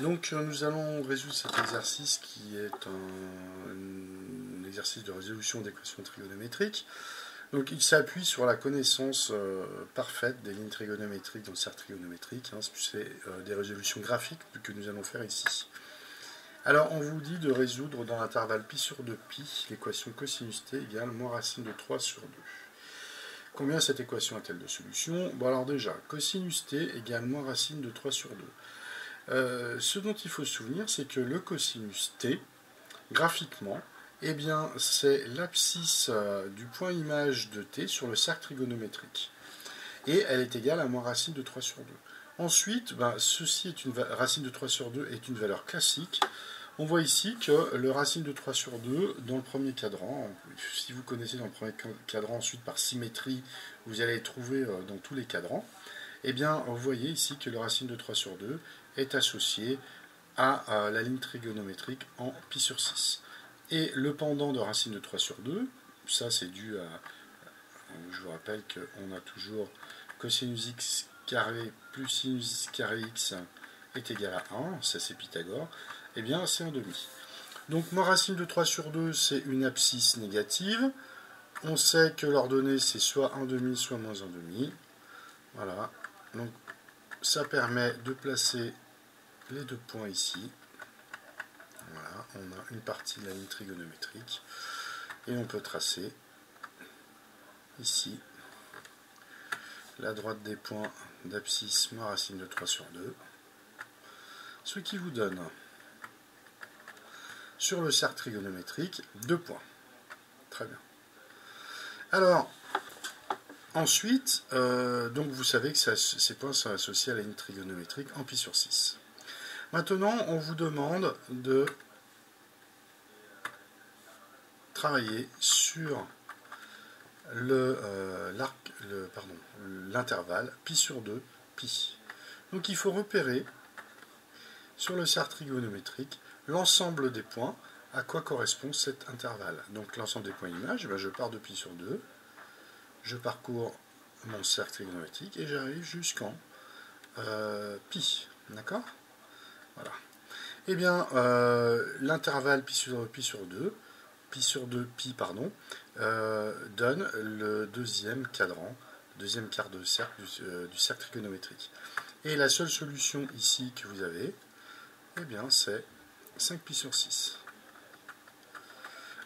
Donc nous allons résoudre cet exercice qui est un exercice de résolution d'équations trigonométriques. Donc il s'appuie sur la connaissance parfaite des lignes trigonométriques dans le cercle trigonométrique. C'est des résolutions graphiques que nous allons faire ici. Alors on vous dit de résoudre dans l'intervalle pi sur 2pi l'équation cosinus t égale moins racine de 3 sur 2. Combien cette équation a-t-elle de solutions? Bon alors déjà, cosinus t égale moins racine de 3 sur 2. Ce dont il faut se souvenir, c'est que le cosinus t, graphiquement, eh bien, c'est l'abscisse du point image de t sur le cercle trigonométrique. Et elle est égale à moins racine de 3 sur 2. Ensuite, ceci est racine de 3 sur 2 est une valeur classique. On voit ici que le racine de 3 sur 2, dans le premier cadran, si vous connaissez dans le premier cadran, ensuite par symétrie, vous allez trouver dans tous les cadrans, eh bien, vous voyez ici que le racine de 3 sur 2 est associé à la ligne trigonométrique en pi sur 6. Et le pendant de racine de 3 sur 2, ça c'est dû à... Je vous rappelle qu'on a toujours cosinus x carré plus sinus x carré x est égal à 1, ça c'est Pythagore, eh bien c'est 1 demi. Donc moins racine de 3 sur 2, c'est une abscisse négative. On sait que l'ordonnée c'est soit 1 demi, soit moins 1 demi. Voilà. Donc ça permet de placer les deux points ici. Voilà, on a une partie de la ligne trigonométrique. Et on peut tracer ici la droite des points d'abscisse moins racine de 3 sur 2. Ce qui vous donne sur le cercle trigonométrique 2 points. Très bien. Alors, ensuite, donc vous savez que ces points sont associés à la ligne trigonométrique en pi sur 6. Maintenant, on vous demande de travailler sur l'intervalle pi sur 2 pi. Donc il faut repérer sur le cercle trigonométrique l'ensemble des points à quoi correspond cet intervalle. Donc l'ensemble des points images, je pars de pi sur 2, je parcours mon cercle trigonométrique et j'arrive jusqu'en pi. D'accord? Voilà. Eh bien, l'intervalle pi sur 2, donne le deuxième cadran, deuxième quart de cercle du cercle trigonométrique. Et la seule solution ici que vous avez, eh bien, c'est 5pi sur 6.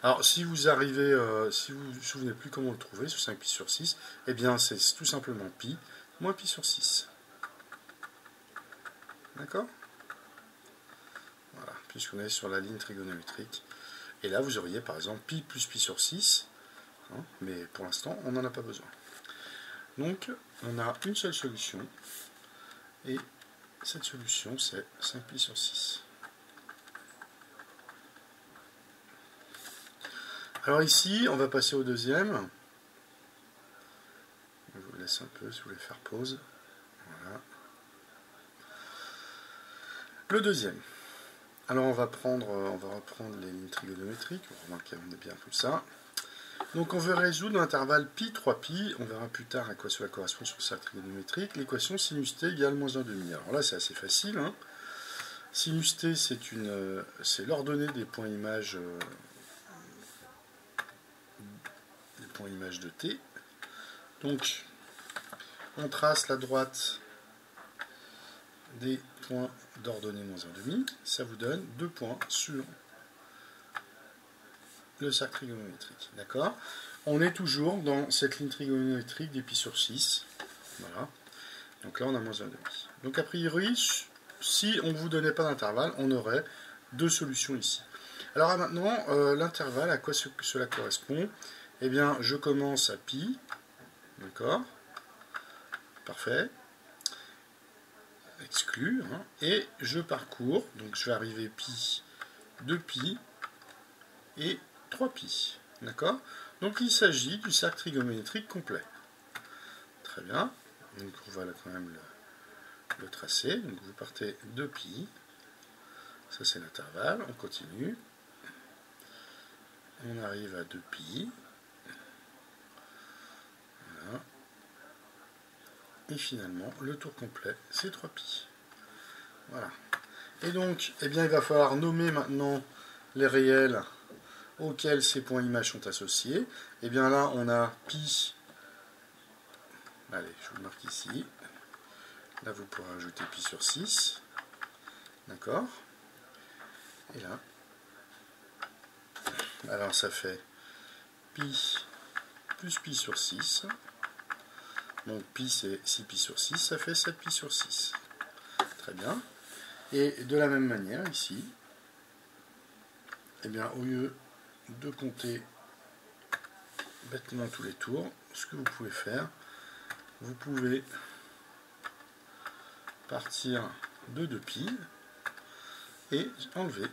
Alors, si vous arrivez, si vous ne vous souvenez plus comment le trouver, sur 5pi sur 6, eh bien, c'est tout simplement pi moins pi sur 6. D'accord? Voilà, puisqu'on est sur la ligne trigonométrique. Et là, vous auriez par exemple pi plus pi sur 6, mais pour l'instant, on n'en a pas besoin. Donc, on a une seule solution, et cette solution, c'est 5pi sur 6. Alors ici, on va passer au deuxième. Je vous laisse un peu si vous voulez faire pause. Voilà. Le deuxième. Alors on va reprendre les lignes trigonométriques. Remarquez, on est bien comme ça. Donc on veut résoudre l'intervalle pi 3pi. On verra plus tard à quoi cela correspond sur le cercle trigonométrique. L'équation sinus t égale moins 1 demi. Alors là c'est assez facile. Sinus t c'est l'ordonnée des points images de t. Donc on trace la droite des points d'ordonnée moins 1 demi, ça vous donne 2 points sur le cercle trigonométrique. D'accord? On est toujours dans cette ligne trigonométrique des pi sur 6. Voilà. Donc là, on a moins 1 demi. Donc a priori, si on ne vous donnait pas d'intervalle, on aurait deux solutions ici. Alors maintenant, l'intervalle, à quoi cela correspond? Eh bien, je commence à pi. D'accord? Parfait. Exclu, et je parcours, donc je vais arriver pi, 2pi et 3pi. D'accord? Donc il s'agit du cercle trigonométrique complet. Très bien. Donc on va quand même le tracer. Donc vous partez 2pi. Ça c'est l'intervalle. On continue. On arrive à 2pi. Voilà. Et finalement, le tour complet, c'est 3pi. Voilà. Et donc, eh bien, il va falloir nommer maintenant les réels auxquels ces points images sont associés. Et bien là, on a pi. Allez, je vous le marque ici. Là, vous pourrez ajouter pi sur 6. D'accord. Et là. Alors, ça fait pi plus pi sur 6. Donc, pi, c'est 6 pi sur 6. Ça fait 7 pi sur 6. Très bien. Et de la même manière, ici, eh bien, au lieu de compter bêtement tous les tours, ce que vous pouvez faire, vous pouvez partir de 2 pi et enlever.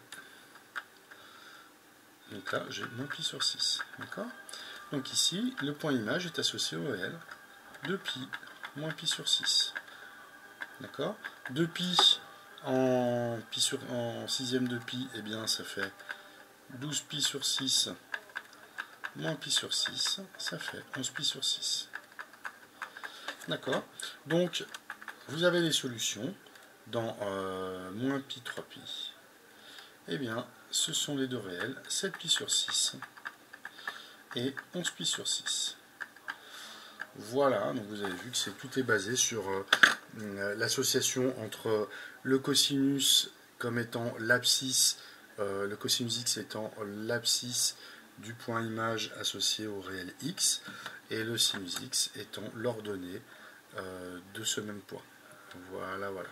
Donc là, j'ai moins pi sur 6. D'accord? Donc ici, le point image est associé au réel 2 pi moins pi sur 6. D'accord? 2 pi en sixième de pi, eh bien, ça fait 12 pi sur 6 moins pi sur 6, ça fait 11 pi sur 6. D'accord? Donc, vous avez les solutions dans moins pi 3 pi. Eh bien, ce sont les deux réels, 7 pi sur 6 et 11 pi sur 6. Voilà, donc vous avez vu que tout est basé sur l'association entre le cosinus comme étant l'abscisse, le cosinus x étant l'abscisse du point image associé au réel x, et le sinus x étant l'ordonnée de ce même point. Voilà, voilà.